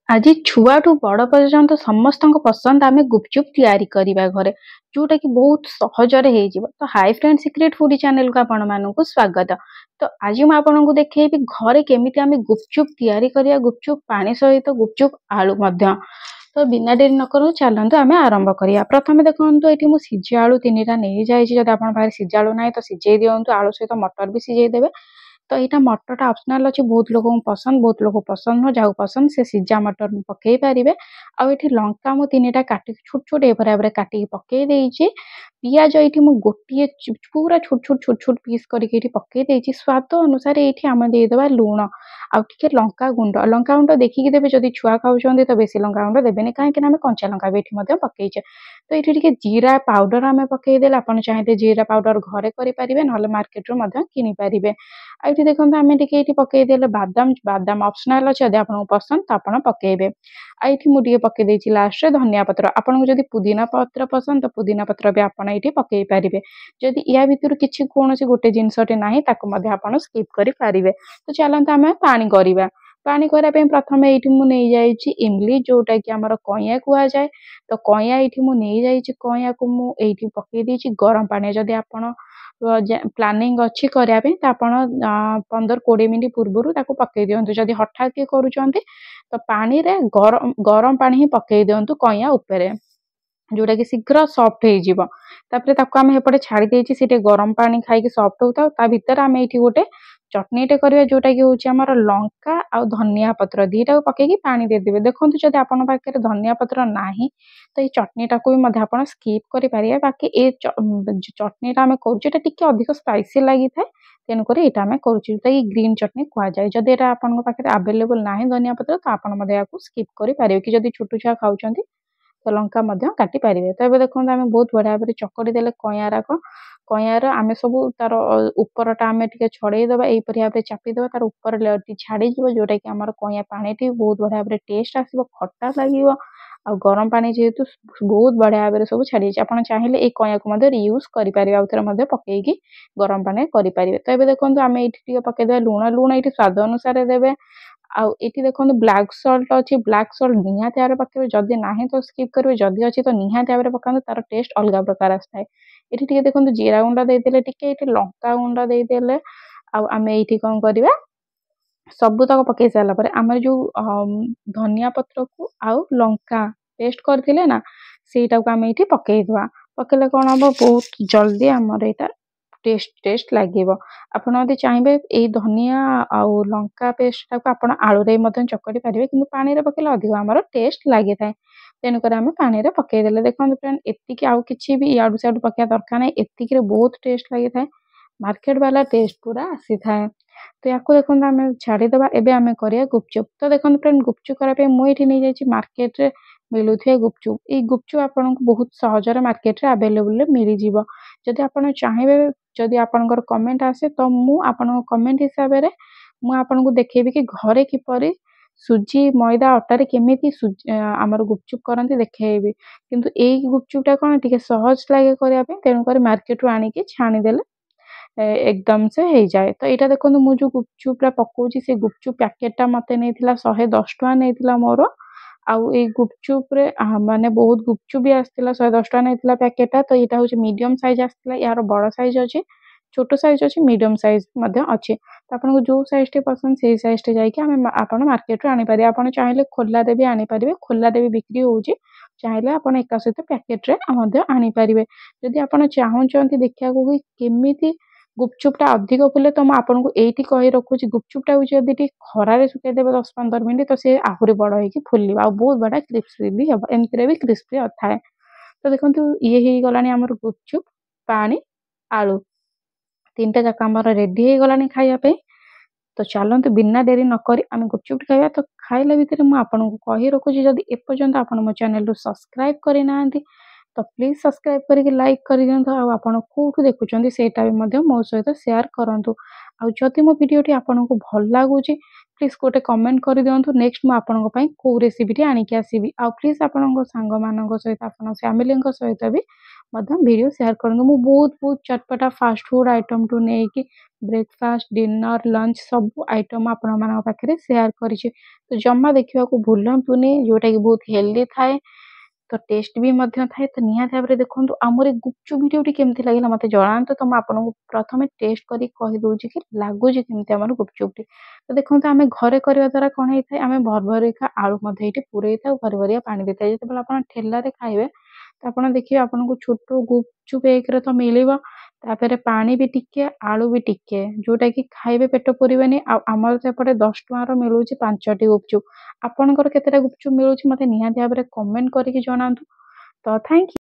आज छुआठू बड़ पर्यंत समस्त पसंद आम गुपचुप तैयारी करवा घरे जोटा कि बहुत सहजरे हो। तो hi friend secret foodie channel को आपण मानक स्वागत। तो आज मुझे आपको देखी घरे केमी आम गुपचुप तैयारी करिया गुपचुप पानी सहित गुपचुप आलू मध्य। तो बिना डेरी न करूँ चलतु आम आरंभ करिया। प्रथम देखो ये मुझे सिझे आलू 3टा नहीं जाइए। जब आप सिझे आलू ना तो सिझे दिंतु आलू सहित मटर भी सिझे देवे। तो यहाँ मटरटा ऑप्शनल अच्छी बहुत लोक पसंद बहुत लोग पसंद नुह जहाँ पसंद से सिझा मटर पकई पारे। आउ लंका मु 3टा काटि छोट छोट ये भाव में काटिक पकई देइछि। पियाज ये गोटे पूरा छोट छोट छोट छोट पीस करके पकई देइछि। स्वाद अनुसार ये आम देदेबा लुण आउ टिके लंका गुंड देखिकी देवे। जदि छुआ खाऊं तो बेसी लंका गुंड देवेनि कहीं कंचा लंका भी ये पकईचे। तो ये जीरा पाउडर आम पकईदे आप चाहिए जीरा पाउडर घरे करेंगे ना मार्केट रू कि पारे। आइए देखो आम टे पकईदे बादाम बादाम ऑप्शनल अच्छे जब आपको पसंद तो आप पकईबे। आई मुझे पकई लास्ट धनिया पत्र आपको जब पुदीना पत्र पसंद तो पुदीना पत्र भी आप पकई पारे। जदि या भितर किसी कौन गोटे जिनसटे ना आप स्किप करें। तो चलते आम पानी करवा। पानी करने प्रथम ये मुझे इमली जोटा कि आम कइया कह जाए। तो कइया ये मुझे कइया को मुझे पकई गरम पानी। जदि आप प्लानिंग अच्छी करने तो आप 15-20 मिनट पूर्व पकई दिंतु। जदि हठात किए करुँच तो पानी रे गरम गरम पानी ही पकई दिंतु कइया उपरे जोटा कि शीघ्र सॉफ्ट हो। आम एपटे छाड़ी देछि से गरम पानी खाई सॉफ्ट होता ता भीतर आम ये गोटे चटनीटे करवा जोटा कि हूँ आम लंका आउ धनिया पत्र दीटा पकईकी पानी देदेवे। देखो जब आप धनिया पत्र ना तो ये चटनीटा को भी आप स्किप करें। बाकी ये चटनीटा आम कर अधिक स्पाइसी लगी था तेणुक ये आम कर ग्रीन चटनी कह जाए। जदि ये आपके आवेलेबल ना धनिया पत्र तो आप स्किप करेंगे कि जब छोट छुआ खाऊँ तो लंका काटी पारे। तो ये देखो आम बहुत बढ़िया भाव चकड़ी देले कइयाराक कइयार आम सब तार उपरटा आम टे छड़ेदेवा यहीपरि भाव में चापीदेवा तार ऊपर लेयर छाड़ी जोटा कि आम कइया पानी बहुत बढ़िया भाव में टेस्ट आसो खट्टा लगे। आ गरम पानी जेहेतु बहुत बढ़िया भाव में सब छाड़ी आप चाहिए ये कइया को रियूज करेंगे आउ थे पकईकी गरम पानी करेंगे। तो ये देखो आम ये पकईदे लुण लुण ये स्वाद अनुसार देवे। आउ ये देखो ब्लैक सल्ट अच्छी ब्लैक सल्ट निहाती भाव पकेबे जदि ना तो स्किप करेंगे जदि अच्छी तो निहाती भाव में पकाते तार टेस्ट अलग प्रकार आए। ये देखो जीरा गुंड देदेले टिके लंका गुंड देदेले आम ये कौन करवा सबू तक पकई सारापर आम जो धनिया पत्र को आउ लंका पेस्ट करते ना सेटा को आम ये पकईदवा। पकईले कौन हम बहुत जल्दी आमर यहाँ टेस्ट टेस्ट लगे। आपड़ चाहिए ये धनिया आउ लंका पेस्ट को आप आलूरे चकड़ी पारे कि पानी पकड़े अधिक आम टेस्ट लगी था तेणुक आम पानी पकईदे। देखो फ्रेंड एतिक आउ कि भी इडू सियाडू पकड़ा दरकार ना एतिक बहुत टेस्ट लगी था मार्केट वाला टेस्ट पूरा आसी था। तो या देखो आम छाड़ीदे एवं आम करिया गुपचुप। तो देखो फ्रेंड गुपचुप कराई मुझे नहीं जाइए मार्केट रे मिलुए गुपचुप ये गुपचुप आपको बहुत सहजरे मार्केट रे आवेलेबल मिल जाव। जदि आप चाहिए जदि आपनकर कमेंट आसे तो मु आपन कमेंट हिसाब से मुझे देखेबी कि घरे किपरि सुजी मैदा अटारे केमिति आमर गुपचुप करते देखेबी। किंतु यही गुपचुपटा कौन टे सहज लगे करने तेणुक मार्केट रू आनिकी छाणीदेले एकदम से हो जाए। तो यहाँ देखो मुझे गुपचुपा पकाउची से गुपचुप पैकेटा मत नहीं 110 टଙ୍କା नहीं मोर। आउ ये गुपचुप रे माने बहुत गुपचुप भी आसला 110 टଙ୍କା नहीं पैकेटा। तो यहाँ हूँ मीडियम साइज आसला यार बड़ साइज अच्छे छोट साइज अच्छे मीडियम साइज अच्छे। तो आपको जो साइज टे पसंद से साइज टे जाइए आप मार्केट रू आनीपारे। आप चाहिए खोलारे भी आनीपारे खोलारे भी बिक्री होची चाहिए आप एका सहित पैकेट रे आनीपारे। जदि आप चाहते देखा कि केमिति गुपचुपटा अधिक फुले तो आपको ये कही रखुची गुपचुपटा जब खरारे सुखईदेवे 10-15 मिनट तो सी आहरी बड़ हो फुल आ बहुत बड़ा क्रिस्पी भी हम एमती भी क्रिस्पी थाए। तो देखो ये हो गला आमर गुपचुप पानी आलू 3टा जाक आमर रेडी हो गला खायापी। तो चलते बिना डेरी नक आम गुपचुप खावा। तो खाइला भितर मुझे कही रखुची जदि एपर्यंत आप मो चैनल सब्सक्राइब करना तो प्लीज सब्सक्राइब करके लाइक कर दिखाँ। आपड़ कौटू देखुं सेटा भी मो सहित शेयर करूँ। आदि मो भिडियोटी आपको भल लगुच प्लीज गोटे कमेंट कर दिंतु नेक्स्ट मुझे कौ रेसीपी आणिकी आसबि। आ प्लीज आपण सांग मान सहित आप फैमिली सहित भी ଭିडियो ସେୟାର କରନ୍ତୁ। ମୁଁ ବହୁତ ଚଟପଟା ଫାଷ୍ଟ ଫୁଡ୍ ଆଇଟମଠୁ ନେଇକି ବ୍ରେକଫାଷ୍ଟ, ଡିନର, ଲଞ୍ଚ ସବୁ ଆଇଟମ ଆପଣମାନଙ୍କ ପାଖରେ ସେୟାର କରିଛି। ତ ଜମା ଦେଖିବାକୁ ଭୁଲନ୍ତୁନି, ଯୋଉଟାକି ବହୁତ ହେଲ୍ଦି ଥାଏ, ତ ଟେଷ୍ଟ ବି ମଧ୍ୟ ଥାଏ। ତ ନିହାତି ଭାବରେ ଦେଖନ୍ତୁ ଆମର ଏ ଗୁପଚୁପ୍ ଭିଡ଼ିଓଟି କେମିତି ଲାଗିଲା ମୋତେ ଜଣାନ୍ତୁ। ତ ମୁଁ ଆପଣଙ୍କୁ ପ୍ରଥମେ ଟେଷ୍ଟ କରିକି କହିଦଉଛି କି ଲାଗୁଛି କେମିତି ଆମର ଗୁପଚୁପ୍‌ଟି। ତ ଦେଖନ୍ତୁ ଆମେ ଘରେ କରିବା ଦ୍ୱାରା କଣ ହେଇଥାଏ, ଆମେ ଭରଭରିକା ଆଳୁ ମଧ୍ୟ ଏଇଠି ପୂରେଇଥାଉ, ଭରଭରିଆ ପାଣି ଦେଇଥାଏ। ଯେତେବେଳେ ଆପଣ ଠେଲାରେ ଖାଇବେ ତ ଆପଣ ଦେଖିବେ ଆପଣଙ୍କୁ ଛୋଟ ଗୁପଚୁପ୍ ଏକରେ ତ ମିଳିବ, ତାପରେ ପାଣି ବି ଟିକେ, ଆଳୁ ବି ଟିକେ, ଯୋଉଟାକି ଖାଇବେ ପେଟ ପୁରିବନି। ଆଉ ଆମର ତ ଏପଟେ 10 ଟଙ୍କାର ମିଳୁଛି 5ଟି ଗୁପଚୁପ୍। ଆପଣଙ୍କର କେତେଟା ଗୁପଚୁପ୍ ମିଳୁଛି ମୋତେ ନିହାତି ଭାବରେ କମେଣ୍ଟ କରିକି ଜଣାନ୍ତୁ। ତ ଥ୍ୟାଙ୍କ ୟୁ।